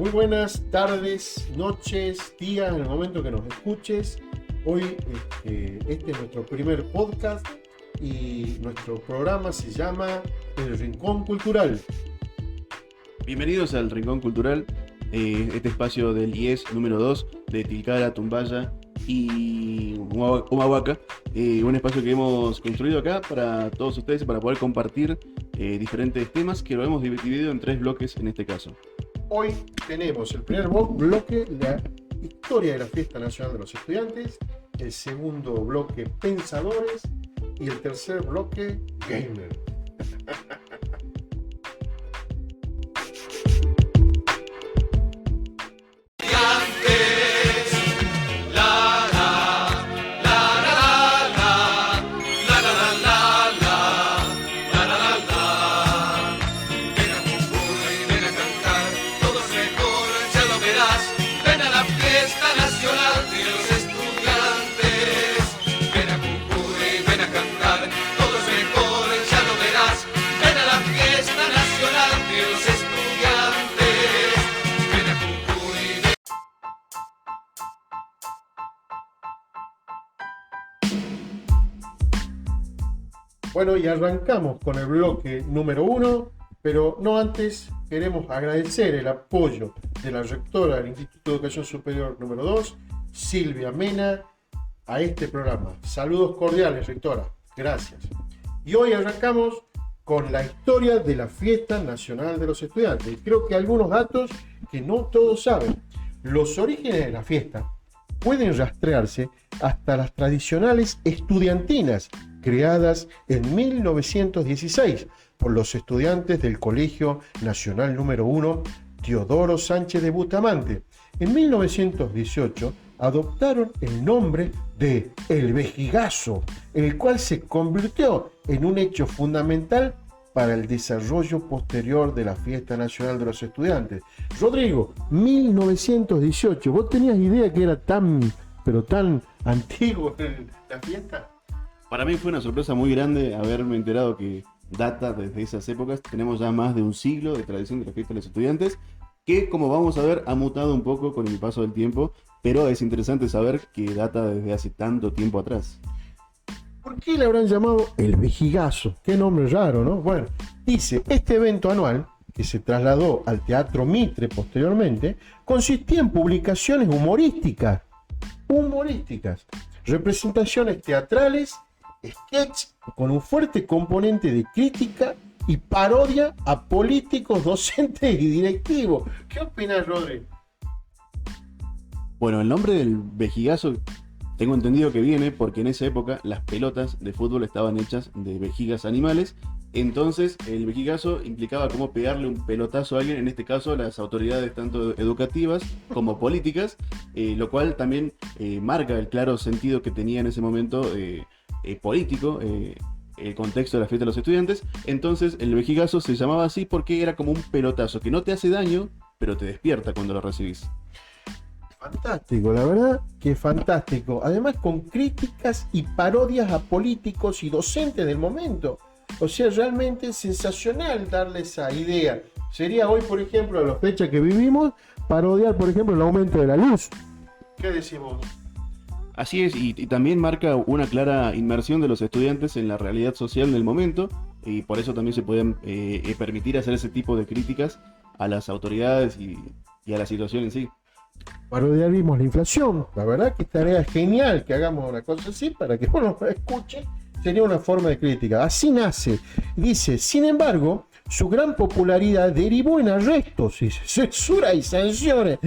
Muy buenas tardes, noches, días, en el momento que nos escuches. Hoy este es nuestro primer podcast y nuestro programa se llama El Rincón Cultural. Bienvenidos al Rincón Cultural, este espacio del IES número 2 de Tilcara, Tumbaya y Humahuaca. Un espacio que hemos construido acá para todos ustedes, para poder compartir diferentes temas que lo hemos dividido en 3 bloques en este caso. Hoy tenemos el primer bloque, la historia de la Fiesta Nacional de los Estudiantes, el segundo bloque, pensadores, y el tercer bloque, gamer. Bueno, y arrancamos con el bloque número 1, pero no antes queremos agradecer el apoyo de la rectora del Instituto de Educación Superior número 2, Silvia Mena, a este programa. Saludos cordiales, rectora. Gracias. Y hoy arrancamos con la historia de la Fiesta Nacional de los Estudiantes. Creo que algunos datos que no todos saben. Los orígenes de la fiesta pueden rastrearse hasta las tradicionales estudiantinas creadas en 1916 por los estudiantes del Colegio Nacional número 1 Teodoro Sánchez de Bustamante. En 1918 adoptaron el nombre de El Vejigazo, el cual se convirtió en un hecho fundamental para el desarrollo posterior de la Fiesta Nacional de los Estudiantes. Rodrigo, 1918, ¿vos tenías idea que era tan antiguo la fiesta? Para mí fue una sorpresa muy grande haberme enterado que data desde esas épocas. Tenemos ya más de un siglo de tradición de la Fiesta de los Estudiantes, que como vamos a ver ha mutado un poco con el paso del tiempo, pero es interesante saber que data desde hace tanto tiempo atrás. ¿Por qué le habrán llamado El Vejigazo? Qué nombre raro, ¿no? Bueno, dice, este evento anual, que se trasladó al Teatro Mitre posteriormente, consistía en publicaciones humorísticas, representaciones teatrales, sketch con un fuerte componente de crítica y parodia a políticos, docentes y directivos. ¿Qué opinas, Rodri? Bueno, el nombre del vejigazo tengo entendido que viene porque en esa época las pelotas de fútbol estaban hechas de vejigas animales. Entonces el vejigazo implicaba como pegarle un pelotazo a alguien, en este caso a las autoridades tanto educativas como políticas, lo cual también marca el claro sentido que tenía en ese momento político, el contexto de la Fiesta de los Estudiantes. Entonces el vejigazo se llamaba así porque era como un pelotazo que no te hace daño, pero te despierta cuando lo recibís. Fantástico, la verdad que fantástico. Además con críticas y parodias a políticos y docentes del momento. O sea, realmente sensacional darle esa idea. Sería hoy, por ejemplo, a la fecha que vivimos, parodiar, por ejemplo, el aumento de la luz. ¿Qué decimos? Así es, y también marca una clara inmersión de los estudiantes en la realidad social del momento, y por eso también se pueden permitir hacer ese tipo de críticas a las autoridades y a la situación en sí. Parodiarismo la inflación. La verdad que estaría genial que hagamos una cosa así para que uno escuche. Sería una forma de crítica. Así nace. Dice, sin embargo, su gran popularidad derivó en arrestos, censura y sanciones.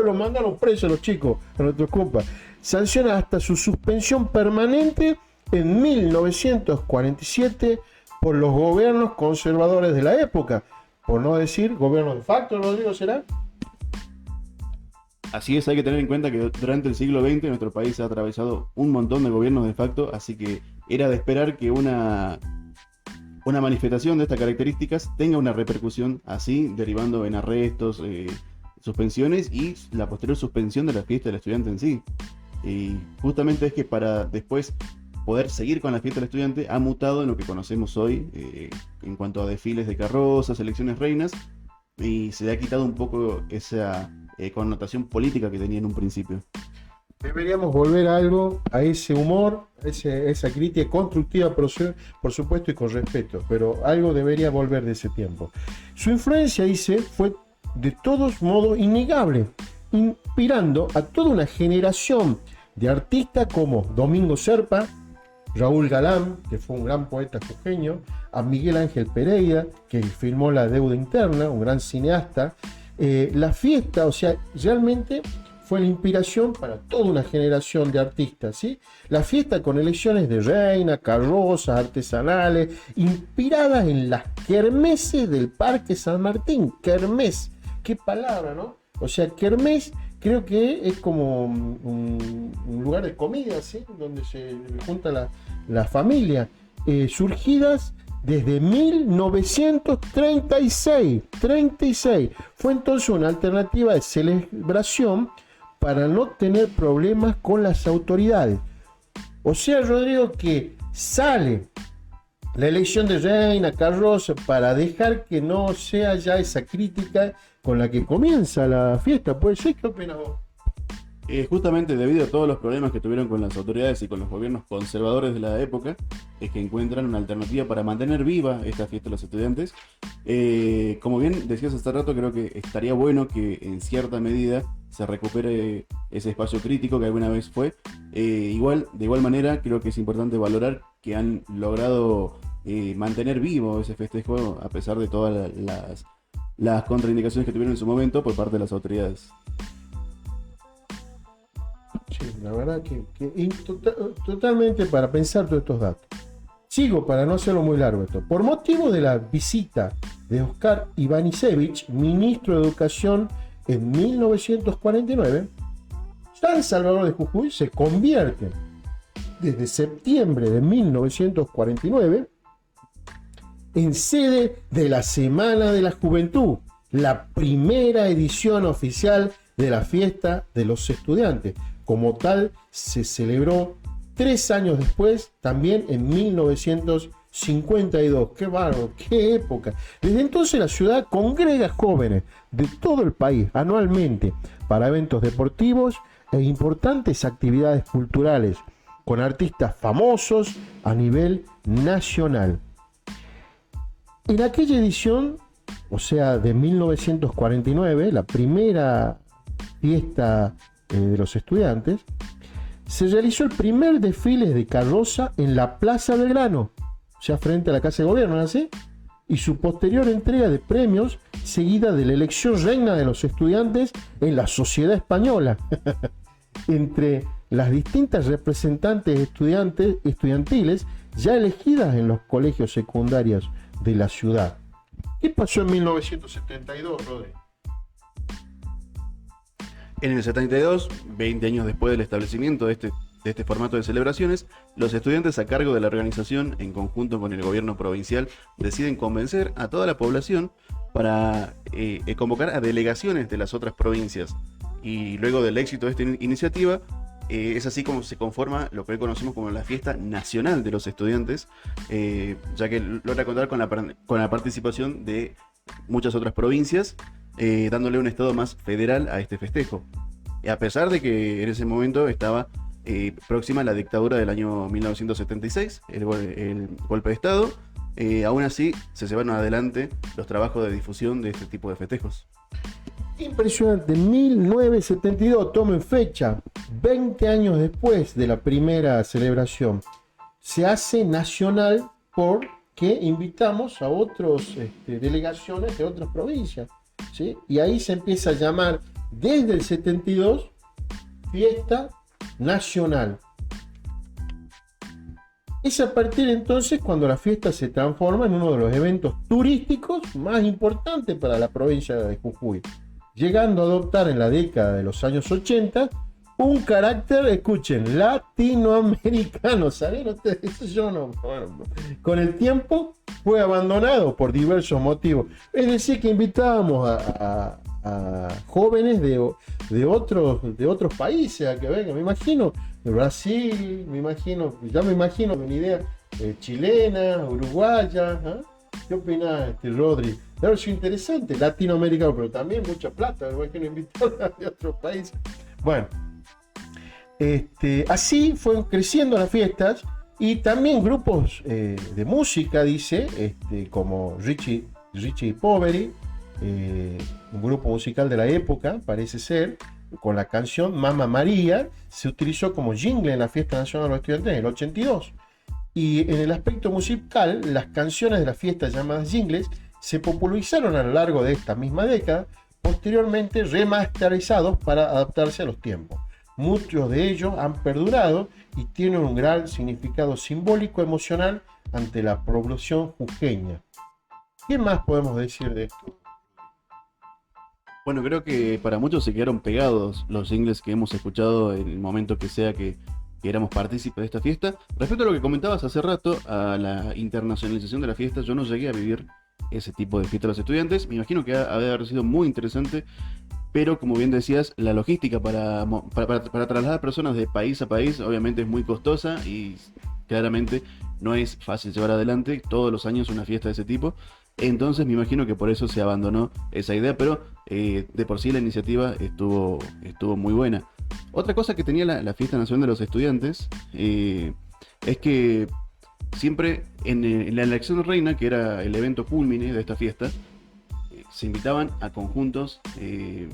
Los mandaron presos los chicos, a nuestros compas. Sanciones hasta su suspensión permanente en 1947 por los gobiernos conservadores de la época. Por no decir gobierno de facto, Rodrigo, ¿será? Así es, hay que tener en cuenta que durante el siglo XX nuestro país ha atravesado un montón de gobiernos de facto, así que era de esperar que una manifestación de estas características tenga una repercusión así, derivando en arrestos, suspensiones y la posterior suspensión de la fiesta del estudiante en sí. Y justamente es que para después poder seguir con la fiesta del estudiante ha mutado en lo que conocemos hoy en cuanto a desfiles de carrozas, elecciones reinas, y se le ha quitado un poco esa connotación política que tenía en un principio. Deberíamos volver a algo, a ese humor, esa crítica constructiva, por supuesto, y con respeto, pero algo debería volver de ese tiempo. Su influencia, dice, fue de todos modos innegable, inspirando a toda una generación de artistas como Domingo Serpa, Raúl Galán, que fue un gran poeta jujeño, a Miguel Ángel Pereira, que filmó La deuda interna, un gran cineasta. La fiesta, o sea, realmente fue la inspiración para toda una generación de artistas, ¿sí? La fiesta con elecciones de reina, carrozas artesanales, inspiradas en las kermeses del Parque San Martín. Kermés, qué palabra, ¿no? O sea, kermés creo que es como un lugar de comida, ¿sí? Donde se junta la familia, surgidas desde 1936. Fue entonces una alternativa de celebración para no tener problemas con las autoridades. O sea, Rodrigo, que sale la elección de reina, carroza, para dejar que no sea ya esa crítica con la que comienza la fiesta. ¿Puede ser? ¿Qué opinas vos? Justamente debido a todos los problemas que tuvieron con las autoridades y con los gobiernos conservadores de la época, es que encuentran una alternativa para mantener viva esta fiesta de los estudiantes. Como bien decías hace rato, creo que estaría bueno que en cierta medida se recupere ese espacio crítico que alguna vez fue. De igual manera, creo que es importante valorar que han logrado mantener vivo ese festejo a pesar de todas las contraindicaciones que tuvieron en su momento por parte de las autoridades. Sí, la verdad que totalmente para pensar todos estos datos. Sigo para no hacerlo muy largo esto. Por motivo de la visita de Oscar Ivanišević, ministro de Educación en 1949, San Salvador de Jujuy se convierte desde septiembre de 1949 en sede de la Semana de la Juventud, la primera edición oficial de la fiesta de los estudiantes. Como tal, se celebró 3 años después, también en 1952. ¡Qué bárbaro! ¡Qué época! Desde entonces la ciudad congrega jóvenes de todo el país anualmente para eventos deportivos e importantes actividades culturales, con artistas famosos a nivel nacional. En aquella edición, o sea, de 1949, la primera fiesta de los estudiantes, se realizó el primer desfile de carroza en la Plaza Belgrano, o sea, frente a la Casa de Gobierno, ¿no? ¿Sí? Y su posterior entrega de premios, seguida de la elección reina de los estudiantes en la sociedad española, entre las distintas representantes estudiantiles ya elegidas en los colegios secundarios de la ciudad. ¿Qué pasó en 1972, Rodri? En el 72, 20 años después del establecimiento de este formato de celebraciones, los estudiantes a cargo de la organización, en conjunto con el gobierno provincial, deciden convencer a toda la población para convocar a delegaciones de las otras provincias. Y luego del éxito de esta iniciativa, es así como se conforma lo que hoy conocemos como la Fiesta Nacional de los Estudiantes, ya que logra contar con la participación de muchas otras provincias, dándole un estado más federal a este festejo. A pesar de que en ese momento estaba próxima la dictadura del año 1976, el golpe de Estado, aún así se llevaron adelante los trabajos de difusión de este tipo de festejos. Impresionante, 1972, tomen fecha, 20 años después de la primera celebración. Se hace nacional porque invitamos a otras delegaciones de otras provincias, ¿sí? Y ahí se empieza a llamar desde el 72 Fiesta Nacional. Es a partir entonces cuando la fiesta se transforma en uno de los eventos turísticos más importantes para la provincia de Jujuy, llegando a adoptar en la década de los años 80 un carácter, escuchen, latinoamericano. ¿Saben ustedes? Eso yo no. Bueno, con el tiempo fue abandonado por diversos motivos. Es decir, que invitábamos a jóvenes de otros países a que vengan. Me imagino de Brasil, me imagino una idea chilena, uruguaya, ¿eh? ¿Qué opina Rodri? Debe haber sido interesante, latinoamericano, pero también mucha plata, igual que no invitar de otros países. Bueno, así fueron creciendo las fiestas y también grupos de música, dice, como Richie Poveri, un grupo musical de la época, parece ser, con la canción Mamma María, se utilizó como jingle en la Fiesta Nacional de los Estudiantes en el 82. Y en el aspecto musical, las canciones de la fiesta llamadas jingles se popularizaron a lo largo de esta misma década, posteriormente remasterizados para adaptarse a los tiempos. Muchos de ellos han perdurado y tienen un gran significado simbólico emocional ante la población jujeña. ¿Qué más podemos decir de esto? Bueno, creo que para muchos se quedaron pegados los jingles que hemos escuchado en el momento que sea que éramos partícipes de esta fiesta. Respecto a lo que comentabas hace rato, a la internacionalización de la fiesta, yo no llegué a vivir ese tipo de fiesta de los estudiantes. Me imagino que ha de haber sido muy interesante, pero como bien decías, la logística para trasladar personas de país a país obviamente es muy costosa y claramente no es fácil llevar adelante todos los años una fiesta de ese tipo. Entonces me imagino que por eso se abandonó esa idea, pero de por sí la iniciativa estuvo muy buena. Otra cosa que tenía la Fiesta Nacional de los Estudiantes es que siempre en la elección de reina, que era el evento culmine de esta fiesta, se invitaban a conjuntos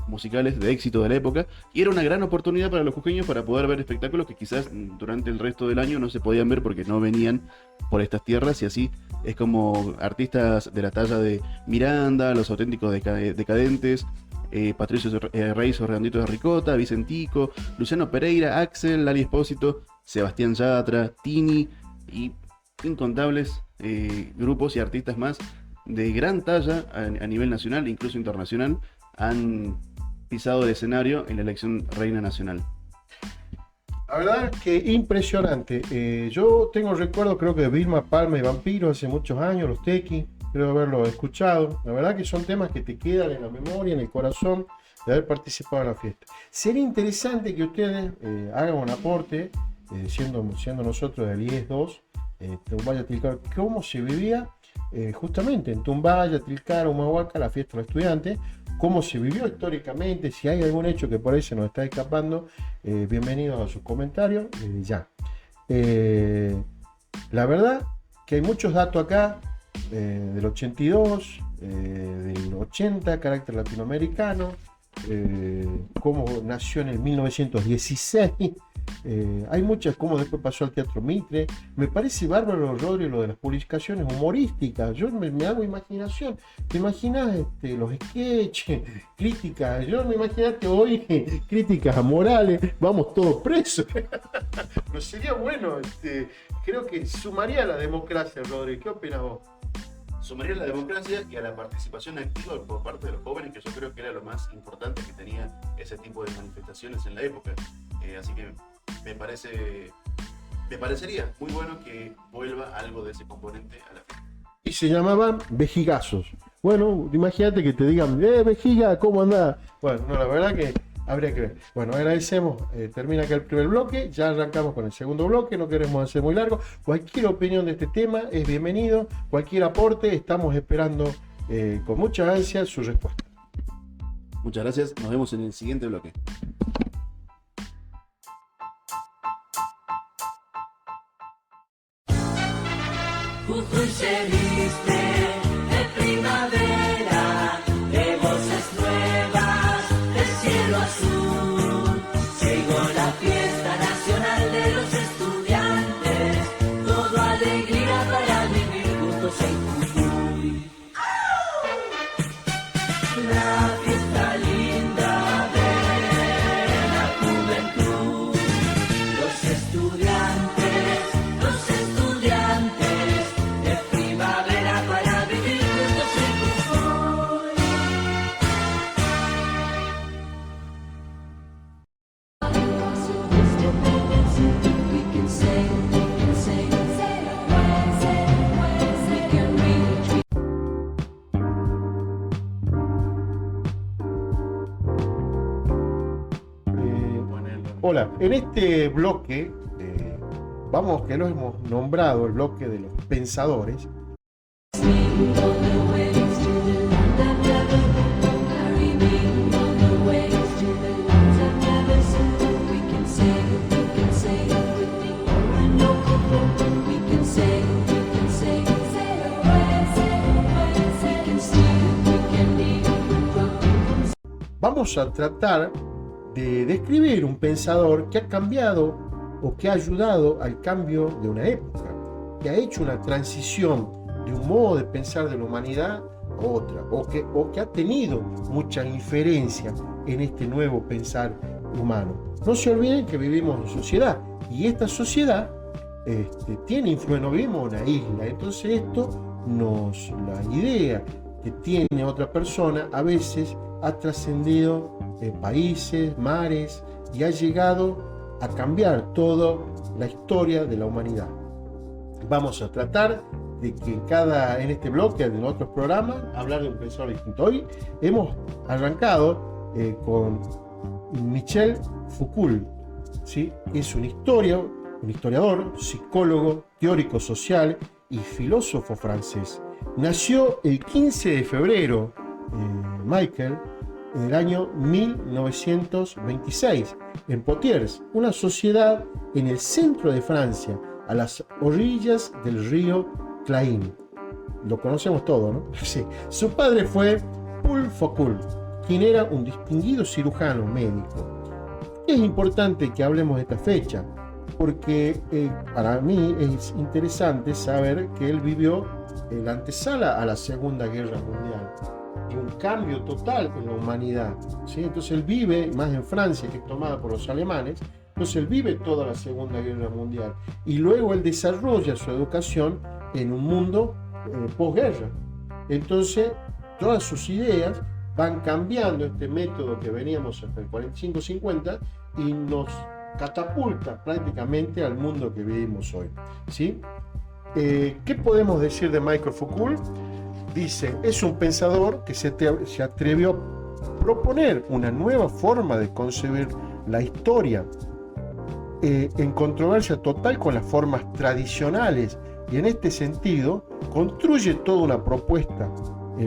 musicales de éxito de la época y era una gran oportunidad para los jujeños para poder ver espectáculos que quizás durante el resto del año no se podían ver porque no venían por estas tierras, y así es como artistas de la talla de Miranda, Los Auténticos Decadentes, Patricio Reyes Redondito de Ricota, Vicentico, Luciano Pereira, Axel, Lali Espósito, Sebastián Yatra, Tini y incontables grupos y artistas más de gran talla a nivel nacional e incluso internacional han pisado el escenario en la elección reina nacional. La verdad es que impresionante. Yo tengo recuerdo, creo que de Vilma Palma y Vampiro hace muchos años, los Tequis, creo haberlo escuchado. La verdad que son temas que te quedan en la memoria, en el corazón, de haber participado en la fiesta. Sería interesante que ustedes hagan un aporte, siendo nosotros del IES 2, Tumbaya, Tilcara, cómo se vivía justamente en Tumbaya, Tilcara, Humahuaca, la fiesta de los estudiantes, cómo se vivió históricamente, si hay algún hecho que por ahí se nos está escapando, bienvenidos a sus comentarios, ya. La verdad que hay muchos datos acá, del 82, del 80, carácter latinoamericano, cómo nació en el 1916, hay muchas, cómo después pasó al Teatro Mitre. Me parece bárbaro, Rodri, lo de las publicaciones humorísticas. Yo me hago imaginación. ¿Te imaginas los sketches, críticas? Yo me imaginaste hoy críticas a Morales, vamos todos presos. No sería bueno, creo que sumaría a la democracia, Rodri. ¿Qué opinas vos? Sumaría a la democracia y a la participación activa por parte de los jóvenes, que yo creo que era lo más importante que tenía ese tipo de manifestaciones en la época. Así que me parecería muy bueno que vuelva algo de ese componente a la fiesta. Y se llamaban vejigazos. Bueno, imagínate que te digan, vejiga, ¿cómo andás? Bueno, no, la verdad que habría que ver. Bueno, agradecemos. Termina acá el primer bloque. Ya arrancamos con el segundo bloque. No queremos hacer muy largo. Cualquier opinión de este tema es bienvenido. Cualquier aporte. Estamos esperando con mucha ansia su respuesta. Muchas gracias. Nos vemos en el siguiente bloque. Jujuy se viste de primavera, de voces nuevas, de cielo azul. Llegó la fiesta nacional de los estudiantes, todo alegría para vivir juntos en Jujuy. La fiesta linda de la juventud, los estudiantes. Hola, en este bloque, vamos, que lo hemos nombrado, el bloque de los pensadores. on the ways to the land I've never been. Marry me on the ways to the lands I've never seen. We can say it with the Orinoco. We can say away, we can steal, we can leave. Vamos a tratar de describir un pensador que ha cambiado o que ha ayudado al cambio de una época, que ha hecho una transición de un modo de pensar de la humanidad a otra, o que ha tenido mucha inferencia en este nuevo pensar humano. No se olviden que vivimos en sociedad, y esta sociedad tiene influencia, no vivimos en una isla, entonces la idea que tiene otra persona a veces ha trascendido países, mares, y ha llegado a cambiar toda la historia de la humanidad. Vamos a tratar de que en este bloque de otros programas hablar de un pensador distinto. Hoy hemos arrancado con Michel Foucault, ¿sí? Es un historiador, psicólogo, teórico social y filósofo francés. Nació el 15 de febrero, Michael, en el año 1926, en Poitiers, una sociedad en el centro de Francia, a las orillas del río Clain. Lo conocemos todo, ¿no? Sí. Su padre fue Paul Foucault, quien era un distinguido cirujano médico. Es importante que hablemos de esta fecha, porque para mí es interesante saber que él vivió la antesala a la Segunda Guerra Mundial. Y un cambio total en la humanidad, ¿sí? Entonces él vive más en Francia, que es tomada por los alemanes. Entonces él vive toda la Segunda Guerra Mundial y luego él desarrolla su educación en un mundo posguerra. Entonces todas sus ideas van cambiando este método que veníamos hasta el 45-50 y nos catapulta prácticamente al mundo que vivimos hoy, ¿sí? ¿Qué podemos decir de Michael Foucault? Dice, es un pensador que se atrevió a proponer una nueva forma de concebir la historia, en controversia total con las formas tradicionales, y en este sentido construye toda una propuesta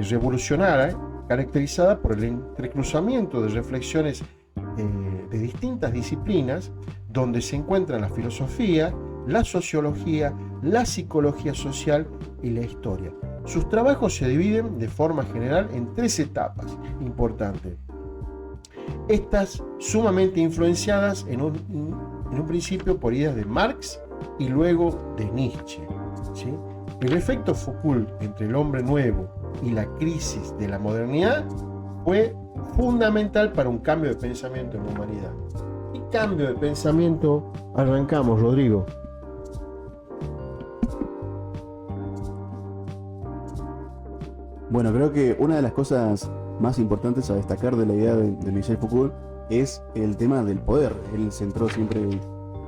revolucionaria caracterizada por el entrecruzamiento de reflexiones de distintas disciplinas, donde se encuentran la filosofía, la sociología, la psicología social y la historia. Sus trabajos se dividen de forma general en 3 etapas importantes. Estas sumamente influenciadas en un principio por ideas de Marx y luego de Nietzsche, ¿sí? El efecto Foucault entre el hombre nuevo y la crisis de la modernidad fue fundamental para un cambio de pensamiento en la humanidad. ¿Qué cambio de pensamiento arrancamos, Rodrigo? Bueno, creo que una de las cosas más importantes a destacar de la idea de Michel Foucault es el tema del poder. Él centró siempre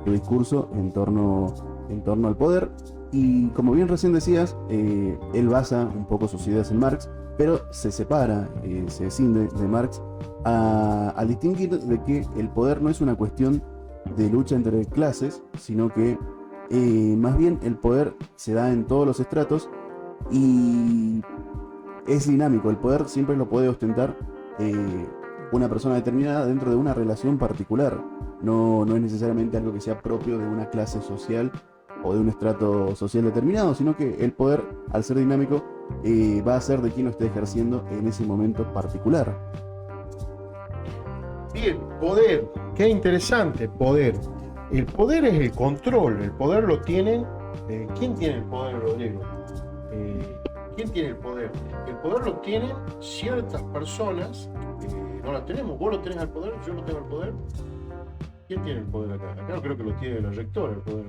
su discurso en torno al poder, y como bien recién decías, él basa un poco sus ideas en Marx, pero se separa, se escinde de Marx al distinguir de que el poder no es una cuestión de lucha entre clases, sino que más bien el poder se da en todos los estratos y es dinámico. El poder siempre lo puede ostentar una persona determinada dentro de una relación particular. No es necesariamente algo que sea propio de una clase social o de un estrato social determinado, sino que el poder, al ser dinámico, va a ser de quien lo esté ejerciendo en ese momento particular. Bien, poder. Qué interesante, poder. El poder es el control. El poder lo tienen. ¿Quién tiene el poder, Rodrigo? ¿Quién tiene el poder? El poder lo tienen ciertas personas. No la tenemos. Vos lo tenés al poder, yo no tengo el poder. ¿Quién tiene el poder acá? Acá no creo que lo tiene la rectora, el poder.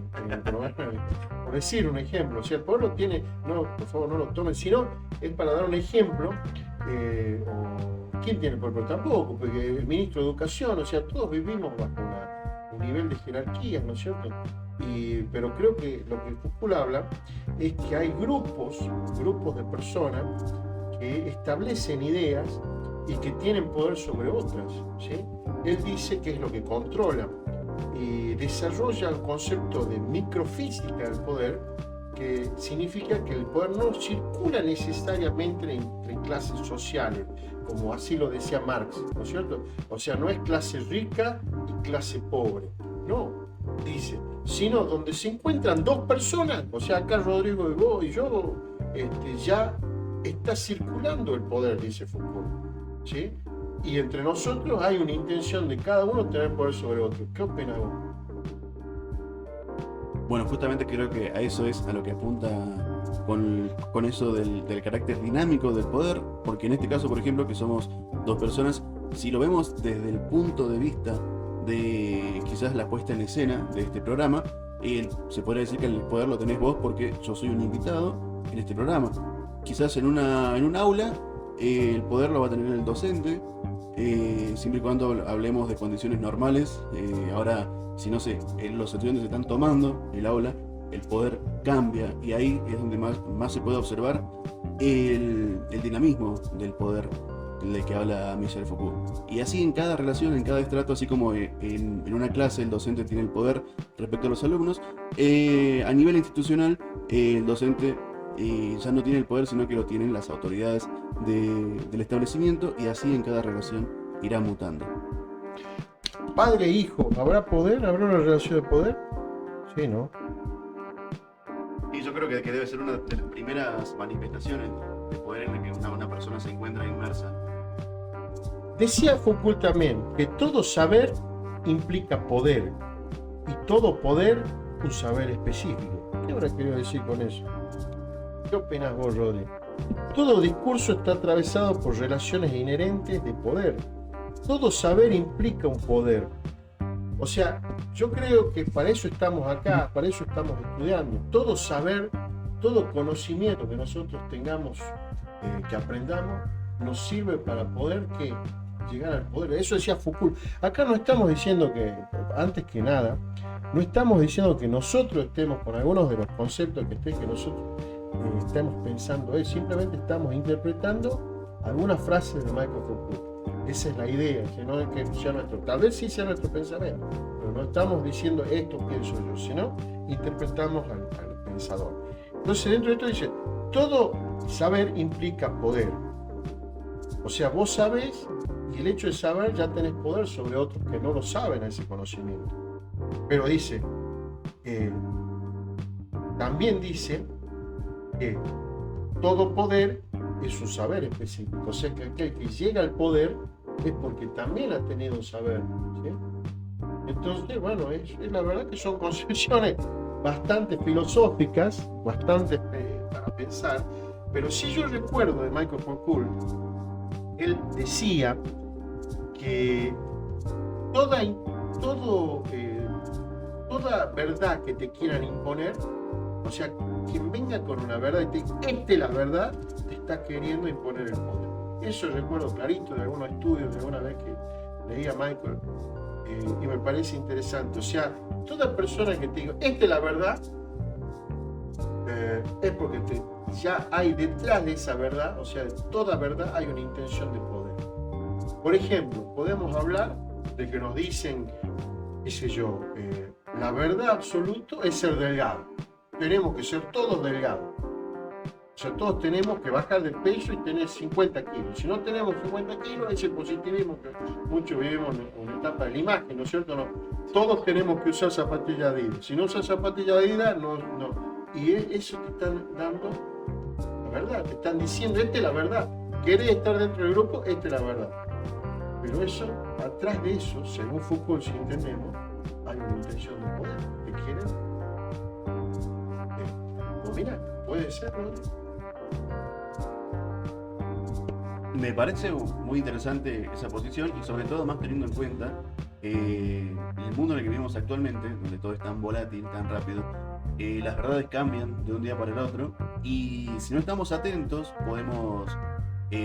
Por decir un ejemplo. O sea, el poder lo tiene. No, por favor, no lo tomen. Sino es para dar un ejemplo. ¿Quién tiene el poder? Pero tampoco, porque el ministro de Educación, o sea, todos vivimos bajo un nivel de jerarquía, ¿no es cierto? Pero creo que lo que Foucault habla es que hay grupos de personas que establecen ideas y que tienen poder sobre otras, ¿sí? Él dice que es lo que controla y desarrolla el concepto de microfísica del poder, que significa que el poder no circula necesariamente entre clases sociales, como así lo decía Marx, ¿no es cierto? O sea, no es clase rica y clase pobre, no, dice, sino donde se encuentran dos personas, o sea, acá Rodrigo y vos y yo, ya está circulando el poder, dice Foucault, ¿sí? Y entre nosotros hay una intención de cada uno tener poder sobre otro. ¿Qué opinas vos? Bueno, justamente creo que a eso es a lo que apunta con eso del carácter dinámico del poder, porque en este caso, por ejemplo, que somos dos personas, si lo vemos desde el punto de vista de quizás la puesta en escena de este programa, se podría decir que el poder lo tenés vos porque yo soy un invitado en este programa. Quizás en un aula el poder lo va a tener el docente, siempre y cuando hablemos de condiciones normales. Ahora, si no sé, los estudiantes están tomando el aula, el poder cambia y ahí es donde más se puede observar el dinamismo del poder del que habla Michel Foucault. Y así en cada relación, en cada estrato, así como en una clase el docente tiene el poder respecto a los alumnos, a nivel institucional el docente ya no tiene el poder, sino que lo tienen las autoridades del establecimiento, y así en cada relación irá mutando. Padre e hijo, ¿habrá poder? ¿Habrá una relación de poder? Sí, ¿no? Y yo creo que debe ser una de las primeras manifestaciones de poder en la que una persona se encuentra inmersa. Decía Foucault también que todo saber implica poder y todo poder un saber específico. ¿Qué habrá querido decir con eso? ¿Qué opinas vos, Rodri? Todo discurso está atravesado por relaciones inherentes de poder. Todo saber implica un poder. O sea, yo creo que para eso estamos acá, para eso estamos estudiando. Todo saber, todo conocimiento que nosotros tengamos, que aprendamos, nos sirve para poder llegar al poder. Eso decía Foucault. Acá no estamos diciendo que, antes que nada, no estamos diciendo que nosotros estemos con algunos de los conceptos que nosotros estemos pensando. Simplemente estamos interpretando algunas frases de Michael Foucault. Esa es la idea, que no es que sea nuestro, tal vez sí sea nuestro pensamiento, pero no estamos diciendo esto pienso yo, sino interpretamos al pensador. Entonces dentro de esto dice, todo saber implica poder. O sea, vos sabés, y el hecho de saber ya tenés poder sobre otros que no lo saben ese conocimiento. Pero dice, también dice que todo poder es un saber específico. O sea que aquel que llega al poder es porque también ha tenido un saber, ¿sí? Entonces, bueno, es la verdad que son concepciones bastante filosóficas, bastante para pensar, pero si yo recuerdo de Michael Foucault, él decía que toda verdad que te quieran imponer, o sea, quien venga con una verdad y te diga, esta es la verdad, te está queriendo imponer el poder. Eso recuerdo clarito de algunos estudios, de alguna vez que leía Michael, y me parece interesante. O sea, toda persona que te diga, esta es la verdad, es porque ya hay detrás de esa verdad, o sea, de toda verdad hay una intención de poder. Por ejemplo, podemos hablar de que nos dicen, qué sé yo, la verdad absoluta es ser delgado. Tenemos que ser todos delgados. O sea, todos tenemos que bajar de peso y tener 50 kilos. Si no tenemos 50 kilos, ese positivismo que muchos vivimos en una etapa de la imagen, ¿no es cierto? No. Todos tenemos que usar zapatillas Adidas. Si no usas zapatillas Adidas, no. Y eso te están dando la verdad. Te están diciendo, esta es la verdad. ¿Querés estar dentro del grupo? Esta es la verdad. Pero eso, atrás de eso, según Foucault, si entendemos, hay una intención de poder que quieren dominar. Puede ser, ¿no? Me parece muy interesante esa posición, y sobre todo más teniendo en cuenta el mundo en el que vivimos actualmente, donde todo es tan volátil, tan rápido, las verdades cambian de un día para el otro, y si no estamos atentos podemos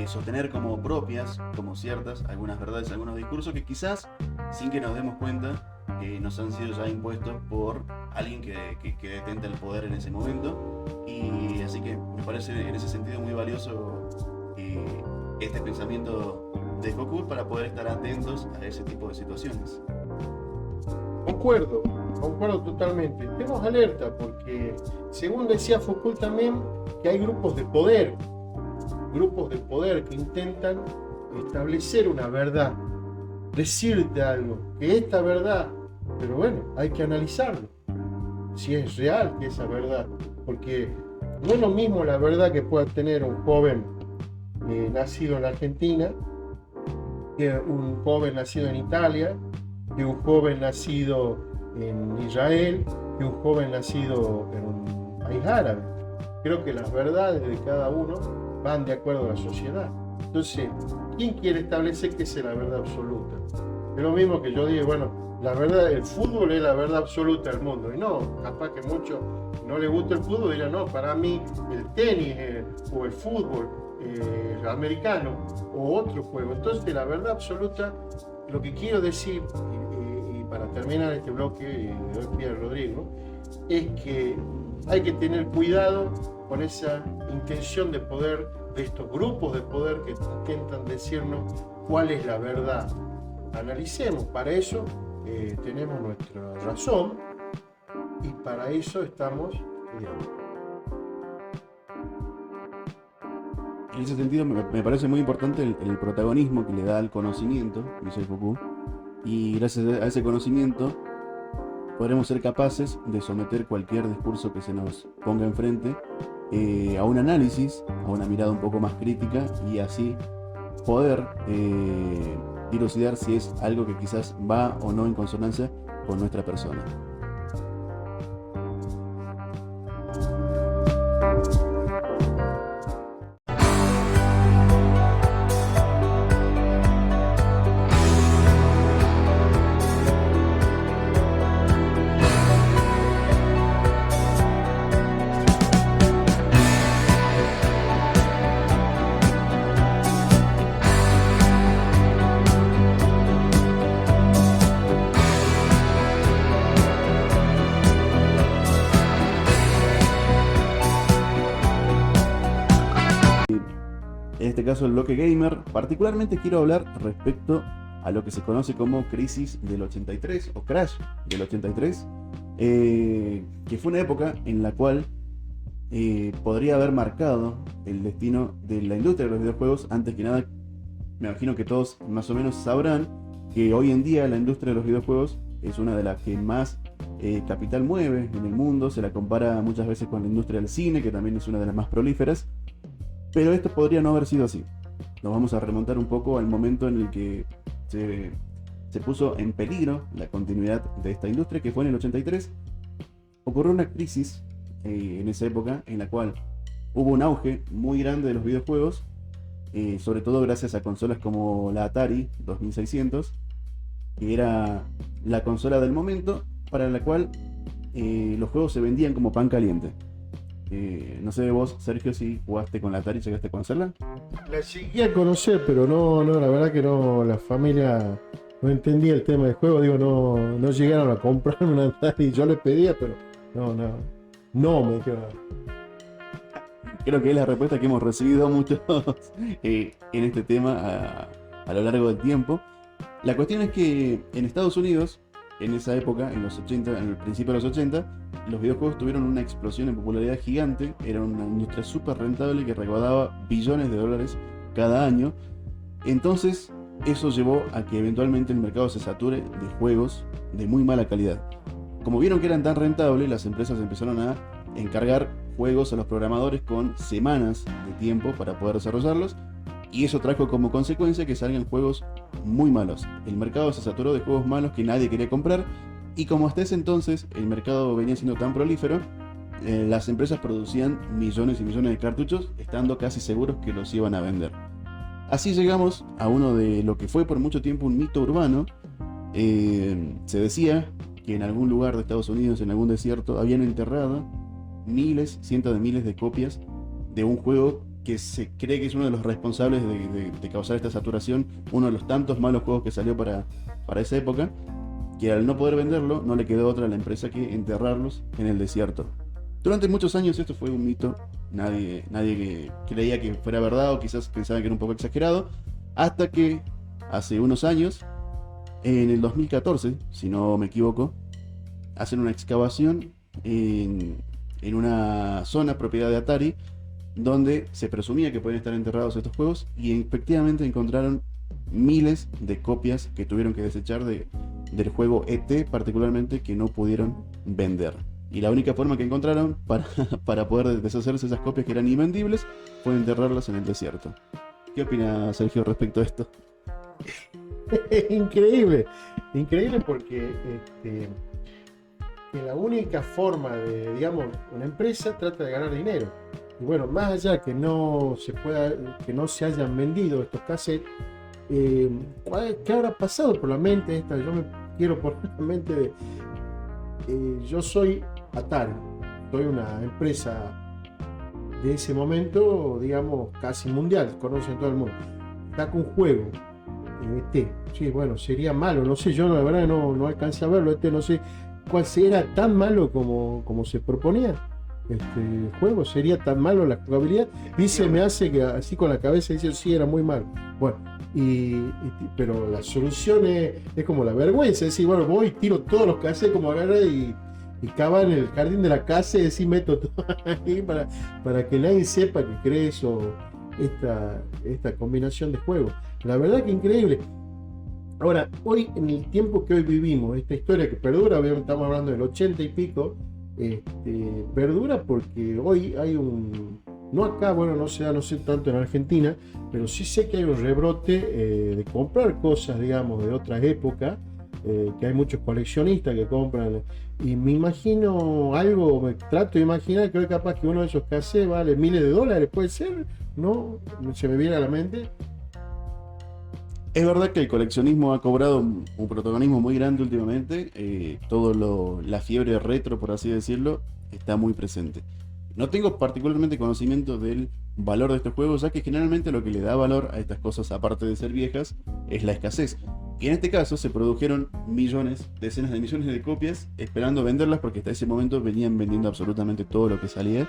sostener como propias, como ciertas, algunas verdades, algunos discursos que quizás, sin que nos demos cuenta, nos han sido ya impuestos por alguien que detenta el poder en ese momento. Y así que me parece en ese sentido muy valioso este pensamiento de Foucault para poder estar atentos a ese tipo de situaciones. Concuerdo, concuerdo totalmente. Estemos alerta porque, según decía Foucault también, que hay grupos de poder que intentan establecer una verdad, decirte algo, que esta verdad, pero bueno, hay que analizarlo, si es real que esa verdad, porque no es lo mismo la verdad que pueda tener un joven nacido en la Argentina, que un joven nacido en Italia, que un joven nacido en Israel, que un joven nacido en un país árabe. Creo que las verdades de cada uno van de acuerdo a la sociedad. Entonces, ¿quién quiere establecer que es la verdad absoluta? Es lo mismo que yo digo, bueno, la verdad, el fútbol es la verdad absoluta del mundo. Y no, capaz que muchos no les gusta el fútbol y dirán, no, para mí el tenis o el fútbol americano o otro juego. Entonces, la verdad absoluta, lo que quiero decir, y para terminar este bloque, y le doy pie a Rodrigo, es que hay que tener cuidado con esa intención de poder de estos grupos de poder que intentan decirnos cuál es la verdad. Analicemos, para eso tenemos nuestra razón y para eso estamos estudiando. En ese sentido me parece muy importante el protagonismo que le da al conocimiento, dice Foucault, y gracias a ese conocimiento podremos ser capaces de someter cualquier discurso que se nos ponga enfrente a un análisis, a una mirada un poco más crítica y así poder dilucidar si es algo que quizás va o no en consonancia con nuestra persona. En este caso el bloque gamer, particularmente quiero hablar respecto a lo que se conoce como crisis del 83 o crash del 83, que fue una época en la cual podría haber marcado el destino de la industria de los videojuegos. Antes que nada, me imagino que todos más o menos sabrán que hoy en día la industria de los videojuegos es una de las que más capital mueve en el mundo. Se la compara muchas veces con la industria del cine, que también es una de las más prolíferas. Pero esto podría no haber sido así. Nos vamos a remontar un poco al momento en el que se puso en peligro la continuidad de esta industria, que fue en el 83. Ocurrió una crisis en esa época en la cual hubo un auge muy grande de los videojuegos, sobre todo gracias a consolas como la Atari 2600, que era la consola del momento para la cual los juegos se vendían como pan caliente. No sé vos, Sergio, si jugaste con la Atari, llegaste a conocerla. La llegué a conocer, pero no, la verdad que no, la familia no entendía el tema del juego, digo, no llegaron a comprarme una Atari, yo les pedía, pero no me dijeron nada. Creo que es la respuesta que hemos recibido muchos en este tema a lo largo del tiempo. La cuestión es que en Estados Unidos, en esa época, en los 80, en el principio de los 80, los videojuegos tuvieron una explosión en popularidad gigante. Era una industria súper rentable que recaudaba billones de dólares cada año. Entonces, eso llevó a que eventualmente el mercado se sature de juegos de muy mala calidad. Como vieron que eran tan rentables, las empresas empezaron a encargar juegos a los programadores con semanas de tiempo para poder desarrollarlos, y eso trajo como consecuencia que salgan juegos muy malos. El mercado se saturó de juegos malos que nadie quería comprar, y como hasta ese entonces el mercado venía siendo tan prolífero, las empresas producían millones y millones de cartuchos, estando casi seguros que los iban a vender. Así llegamos a uno de lo que fue por mucho tiempo un mito urbano. Se decía que en algún lugar de Estados Unidos, en algún desierto, habían enterrado miles, cientos de miles de copias de un juego que se cree que es uno de los responsables de causar esta saturación, uno de los tantos malos juegos que salió para esa época, que al no poder venderlo, no le quedó otra a la empresa que enterrarlos en el desierto. Durante muchos años esto fue un mito, nadie creía que fuera verdad, o quizás pensaban que era un poco exagerado, hasta que hace unos años En el 2014, si no me equivoco, hacen una excavación en una zona propiedad de Atari donde se presumía que podían estar enterrados estos juegos y efectivamente encontraron miles de copias que tuvieron que desechar del juego ET particularmente, que no pudieron vender. Y la única forma que encontraron para poder deshacerse de esas copias que eran invendibles fue enterrarlas en el desierto. ¿Qué opina Sergio respecto a esto? Increíble, increíble porque que la única forma de, digamos, una empresa trata de ganar dinero. Y bueno, más allá que no se hayan vendido estos cassettes, ¿qué habrá pasado por la mente esta? Yo me quiero poner en la mente de, yo soy Atari, soy una empresa de ese momento, digamos, casi mundial, conocen todo el mundo. Saca un juego, sí, bueno, sería malo, no sé, yo la verdad no alcancé a verlo, no sé cuál era tan malo como se proponía. El juego sería tan malo la jugabilidad, dice, me hace que así con la cabeza dice, sí, era muy malo. Bueno, pero la solución es como la vergüenza, es decir, bueno, voy, tiro todos los cassettes como agarra y cava en el jardín de la casa y decir, meto todo ahí para que nadie sepa que cree eso, esta combinación de juegos. La verdad que increíble. Ahora, hoy, en el tiempo que hoy vivimos, esta historia que perdura, obviamente estamos hablando del 80 y pico, perdura porque hoy hay no acá, bueno, no sé tanto en Argentina, pero sí sé que hay un rebrote de comprar cosas, digamos, de otras épocas, que hay muchos coleccionistas que compran, y me imagino algo, me trato de imaginar que hoy capaz que uno de esos cassettes vale miles de dólares, puede ser, ¿no? Se me viene a la mente. Es verdad que el coleccionismo ha cobrado un protagonismo muy grande últimamente. La fiebre retro, por así decirlo, está muy presente. No tengo particularmente conocimiento del valor de estos juegos, ya que generalmente lo que le da valor a estas cosas, aparte de ser viejas, es la escasez. Y en este caso se produjeron millones, decenas de millones de copias esperando venderlas, porque hasta ese momento venían vendiendo absolutamente todo lo que salía.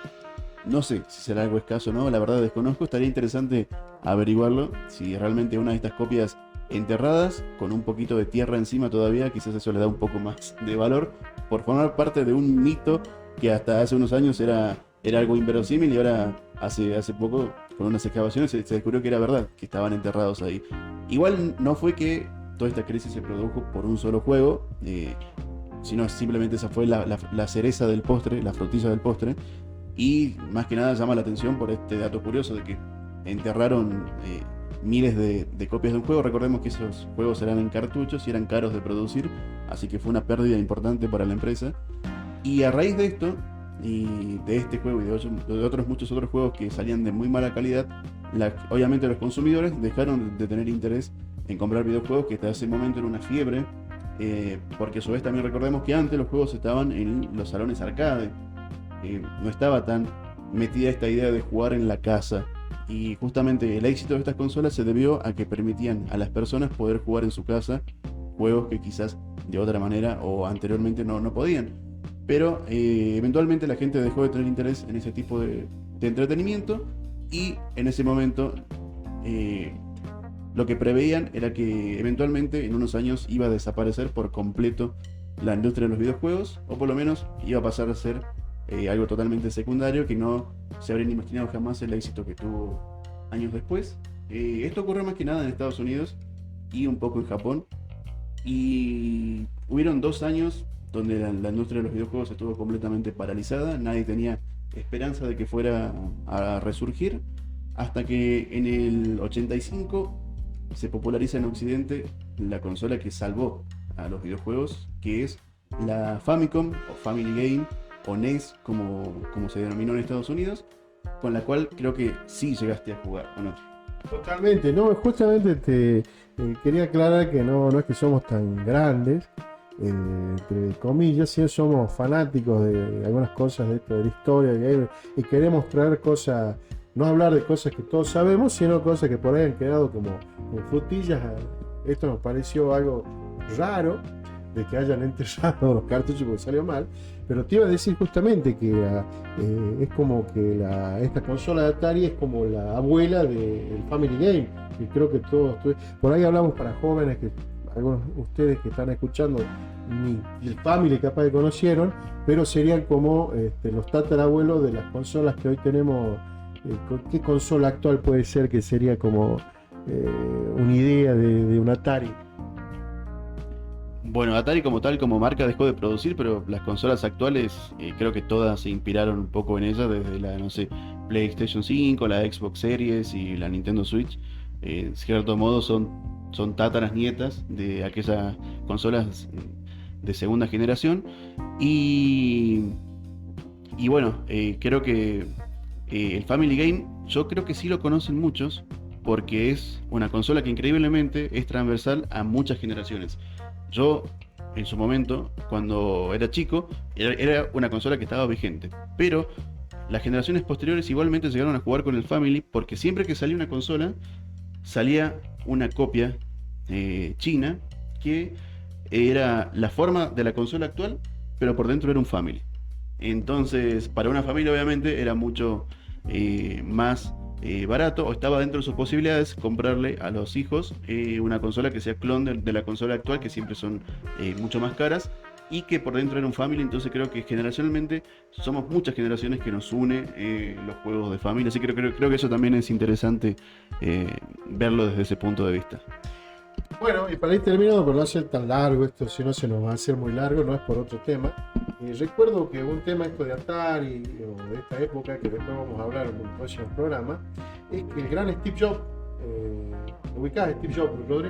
No sé si será algo escaso o no, la verdad desconozco. Estaría interesante averiguarlo, si realmente una de estas copias enterradas, con un poquito de tierra encima todavía, quizás eso le da un poco más de valor, por formar parte de un mito que hasta hace unos años era algo inverosímil, y ahora hace poco, con unas excavaciones, se descubrió que era verdad, que estaban enterrados ahí. Igual no fue que toda esta crisis se produjo por un solo juego, sino simplemente esa fue la cereza del postre, la frutilla del postre. Y más que nada llama la atención por este dato curioso de que enterraron miles de copias de un juego. Recordemos que esos juegos eran en cartuchos y eran caros de producir, así que fue una pérdida importante para la empresa. Y a raíz de esto, y de este juego y de otros muchos otros juegos que salían de muy mala calidad, obviamente los consumidores dejaron de tener interés en comprar videojuegos, que hasta ese momento era una fiebre, porque a su vez también recordemos que antes los juegos estaban en los salones arcade. No estaba tan metida esta idea de jugar en la casa, y justamente el éxito de estas consolas se debió a que permitían a las personas poder jugar en su casa juegos que quizás de otra manera o anteriormente no podían. Pero eventualmente la gente dejó de tener interés en ese tipo de entretenimiento, y en ese momento lo que preveían era que eventualmente en unos años iba a desaparecer por completo la industria de los videojuegos, o por lo menos iba a pasar a ser algo totalmente secundario, que no se habrían imaginado jamás el éxito que tuvo años después. Esto ocurrió más que nada en Estados Unidos y un poco en Japón, y hubieron 2 años donde la industria de los videojuegos estuvo completamente paralizada, nadie tenía esperanza de que fuera a resurgir, hasta que en el 85 se populariza en Occidente la consola que salvó a los videojuegos, que es la Famicom o Family Game, o NES, como se denominó en Estados Unidos, con la cual creo que sí llegaste a jugar, ¿o no? Totalmente, no, justamente te quería aclarar que no es que somos tan grandes, entre comillas, sí somos fanáticos de algunas cosas de esto, de la historia, y queremos traer cosas, no hablar de cosas que todos sabemos, sino cosas que por ahí han quedado como frutillas. Esto nos pareció algo raro, de que hayan enterrado los cartuchos porque salió mal, pero te iba a decir justamente que es como que esta consola de Atari es como la abuela del Family Game, y creo que todos, por ahí hablamos para jóvenes que algunos de ustedes que están escuchando ni el Family capaz que conocieron, pero serían como los tatarabuelos de las consolas que hoy tenemos. ¿Qué consola actual puede ser que sería como una idea de un Atari? Bueno, Atari como tal, como marca, dejó de producir, pero las consolas actuales creo que todas se inspiraron un poco en ella, desde la, no sé, PlayStation 5, la Xbox Series y la Nintendo Switch. En cierto modo son tátaras nietas de aquellas consolas de segunda generación. Y, y bueno, creo que el Family Game, yo creo que sí lo conocen muchos, porque es una consola que increíblemente es transversal a muchas generaciones. Yo, en su momento, cuando era chico, era una consola que estaba vigente. Pero las generaciones posteriores igualmente llegaron a jugar con el Family, porque siempre que salía una consola, salía una copia china que era la forma de la consola actual, pero por dentro era un Family. Entonces, para una familia obviamente era mucho más barato, o estaba dentro de sus posibilidades, comprarle a los hijos una consola que sea clon de la consola actual, que siempre son mucho más caras, y que por dentro era un Family. Entonces creo que generacionalmente somos muchas generaciones que nos une los juegos de familia, así que creo que eso también es interesante verlo desde ese punto de vista. Bueno, y para ir terminando, por no hacer tan largo esto, si no se nos va a hacer muy largo, no es por otro tema. Recuerdo que un tema esto de Atari o de esta época, que después vamos a hablar en un próximo programa, es que el gran Steve Jobs, ubicás a Steve Jobs, Rodri,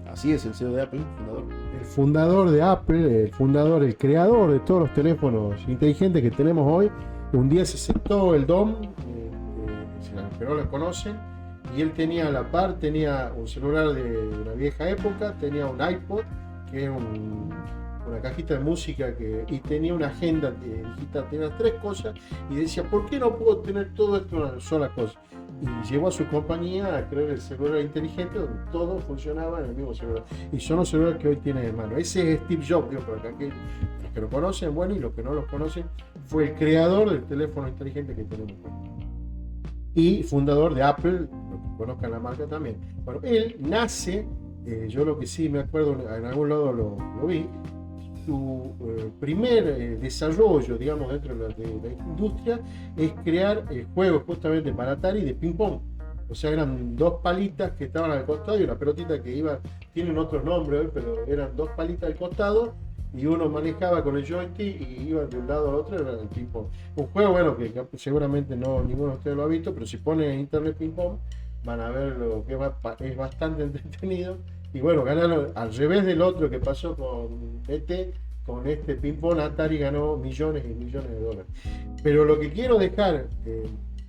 Así es, el CEO de Apple, fundador. el fundador de Apple, el creador de todos los teléfonos inteligentes que tenemos hoy, un día se sentó el Dom, que no lo conocen, y él tenía a la par, tenía un celular de una vieja época, tenía un iPod, que era una cajita de música, y tenía una agenda digital, tenía las tres cosas, y decía, ¿por qué no puedo tener todo esto en una sola cosa? Y llevó a su compañía a crear el celular inteligente, donde todo funcionaba en el mismo celular. Y son los celulares que hoy tienen en mano. Ese es Steve Jobs, digo, para que los que lo conocen, bueno, y los que no lo conocen, fue el creador del teléfono inteligente que tenemos hoy. Y fundador de Apple, los que conozcan la marca también. Bueno, él nace, yo lo que sí me acuerdo, en algún lado lo vi, su primer desarrollo, digamos, dentro de la industria, es crear juegos justamente para Atari de ping pong. O sea, eran dos palitas que estaban al costado y una pelotita que iba, tienen otros nombres, pero eran dos palitas al costado, y uno manejaba con el joystick y iba de un lado al otro, era el ping pong. Un juego, bueno, que seguramente no ninguno de ustedes lo ha visto, pero si ponen en internet ping pong, van a ver lo que es bastante entretenido. Y bueno, ganaron al revés del otro que pasó con con este ping-pong. Atari ganó millones y millones de dólares. Pero lo que quiero dejar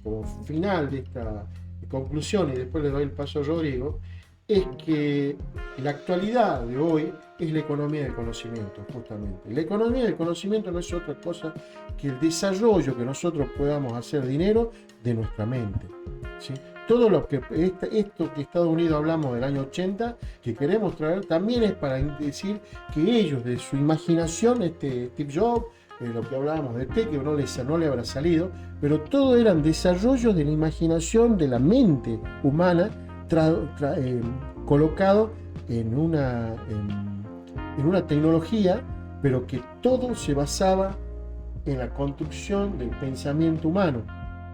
como final de esta conclusión, y después le doy el paso a Rodrigo, es que la actualidad de hoy es la economía del conocimiento, justamente. La economía del conocimiento no es otra cosa que el desarrollo que nosotros podamos hacer dinero de nuestra mente, ¿sí? Todo lo que esto que Estados Unidos hablamos del año 80, que queremos traer, también es para decir que ellos, de su imaginación, Steve Jobs, lo que hablábamos de que no le habrá salido, pero todo eran desarrollos de la imaginación, de la mente humana, colocado en una tecnología, pero que todo se basaba en la construcción del pensamiento humano.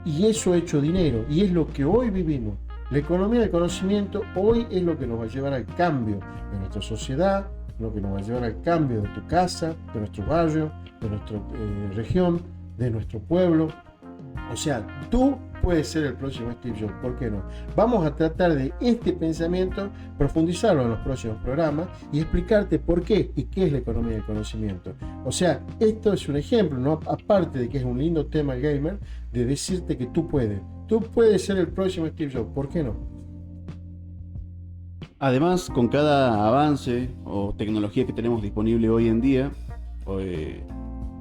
Y eso ha hecho dinero, y es lo que hoy vivimos. La economía del conocimiento hoy es lo que nos va a llevar al cambio de nuestra sociedad, lo que nos va a llevar al cambio de tu casa, de nuestro barrio, de nuestra región, de nuestro pueblo. O sea, tú puedes ser el próximo Steve Jobs, ¿por qué no? Vamos a tratar de este pensamiento, profundizarlo en los próximos programas y explicarte por qué y qué es la economía del conocimiento. O sea, esto es un ejemplo, ¿no? Aparte de que es un lindo tema el gamer, de decirte que tú puedes ser el próximo Steve Jobs, ¿por qué no? Además, con cada avance o tecnología que tenemos disponible hoy en día,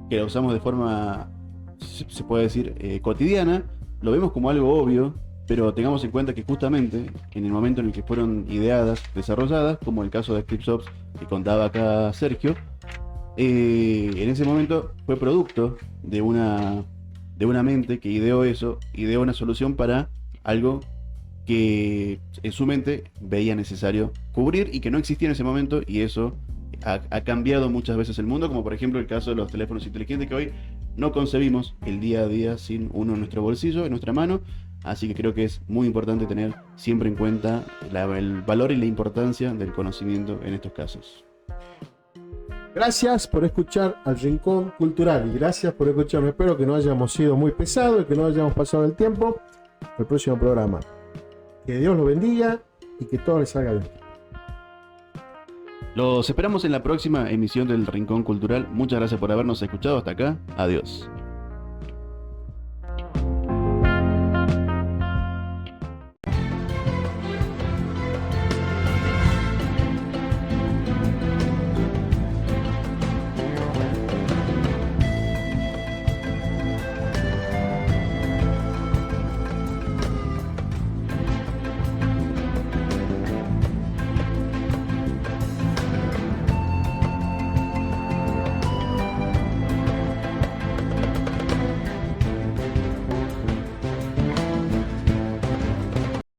que la usamos de forma, se puede decir, cotidiana, lo vemos como algo obvio, pero tengamos en cuenta que justamente en el momento en el que fueron ideadas, desarrolladas, como el caso de Steve Jobs que contaba acá Sergio, en ese momento fue producto de una mente que ideó eso, ideó una solución para algo que en su mente veía necesario cubrir y que no existía en ese momento, y eso ha cambiado muchas veces el mundo, como por ejemplo el caso de los teléfonos inteligentes, que hoy no concebimos el día a día sin uno en nuestro bolsillo, en nuestra mano. Así que creo que es muy importante tener siempre en cuenta el valor y la importancia del conocimiento en estos casos. Gracias por escuchar al Rincón Cultural y gracias por escucharme. Espero que no hayamos sido muy pesados y que no hayamos pasado el tiempo. El próximo programa. Que Dios los bendiga y que todo les salga bien. Los esperamos en la próxima emisión del Rincón Cultural. Muchas gracias por habernos escuchado hasta acá. Adiós.